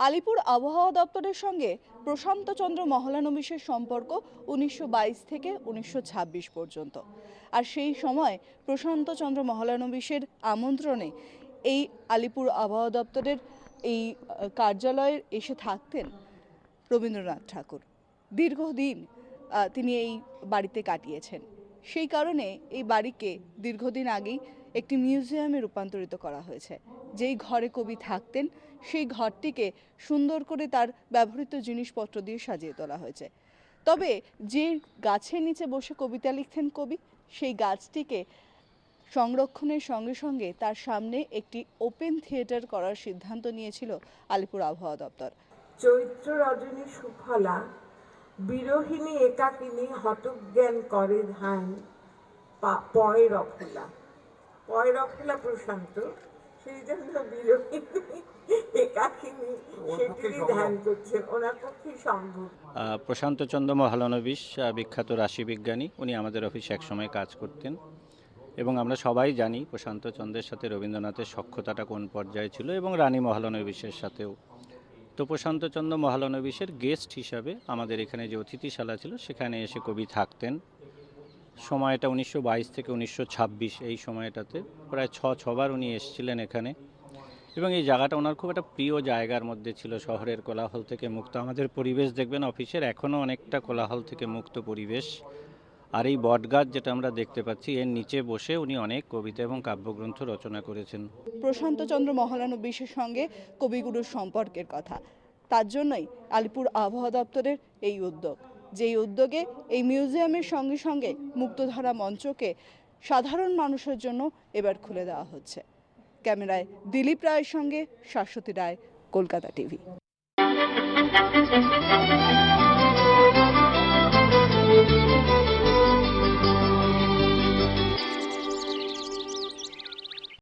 আলিপুর আবহাওয়া দপ্তরের সঙ্গে প্রশান্তচন্দ্র মহলানবিশের সম্পর্ক 1922 থেকে 1926 পর্যন্ত। আর সেই সময় প্রশান্তচন্দ্র মহলানবিশের আমন্ত্রণে এই আলিপুর আবহাওয়া দপ্তরের এই কার্যালয়ে এসে থাকতেন রবীন্দ্রনাথ ঠাকুর। দীর্ঘদিন তিনি এই বাড়িতে কাটিয়েছেন। সেই কারণে এই বাড়িকে দীর্ঘদিন আগেই একটি মিউজিয়ামে রূপান্তরিত করা হয়েছে। যেই ঘরে কবি থাকতেন সেই ঘরটিকে সুন্দর করে তার ব্যবহৃত জিনিসপত্র দিয়ে সাজিয়ে তোলা হয়েছে। তবে যে গাছের নিচে বসে কবিতা লিখতেন কবি, সেই গাছটিকে সংরক্ষণের সঙ্গে সঙ্গে তার সামনে একটি ওপেন থিয়েটার করার সিদ্ধান্ত নিয়েছিল আলিপুর আবহাওয়া দপ্তর। চৈত্র রজনী সুফলা বিরোহিণী একাকিনী হতজ্ঞান করে ধান পয়রফুলা প্রশান্ত, সেই জন্য বিরোহিণী একাকিনী সেটিরই ধ্যান করছেন, ওনার পক্ষেই সম্ভব। প্রশান্তচন্দ্র মহলানবিশ বিখ্যাত রাশিবিজ্ঞানী, উনি আমাদের অফিসে একসময় কাজ করতেন এবং আমরা সবাই জানি প্রশান্তচন্দ্রের সাথে রবীন্দ্রনাথের সখ্যতাটা কোন পর্যায়ে ছিল এবং রানী মহলানবিশের সাথেও। তো প্রশান্তচন্দ্র মহলানবিশের গেস্ট হিসাবে আমাদের এখানে যে অতিথিশালা ছিল সেখানে এসে কবি থাকতেন। সময়টা 1922 থেকে 1926, এই সময়টাতে প্রায় ছবার উনি এসেছিলেন এখানে এবং এই জায়গাটা ওনার খুব একটা প্রিয় জায়গার মধ্যে ছিল, শহরের কোলাহল থেকে মুক্ত। আমাদের পরিবেশ দেখবেন অফিসের এখনও অনেকটা কোলাহল থেকে মুক্ত পরিবেশ। আর এই বটগাছ যেটা আমরা দেখতে পাচ্ছি, এর নিচে বসে উনি অনেক কবিতা এবং কাব্যগ্রন্থ রচনা করেছেন। প্রশান্তচন্দ্র মহলানবিশের সঙ্গে কবিগুরুর সম্পর্কের কথা, তার জন্যই আলিপুর আবহাওয়া দপ্তরের এই উদ্যোগ, যেই উদ্যোগে এই মিউজিয়ামের সঙ্গে সঙ্গে মুক্তধারা মঞ্চকে সাধারণ মানুষের জন্য এবার খুলে দেওয়া হচ্ছে। ক্যামেরায় দিলীপ রায়ের সঙ্গে শাশ্বতী রায়, কলকাতা টিভি।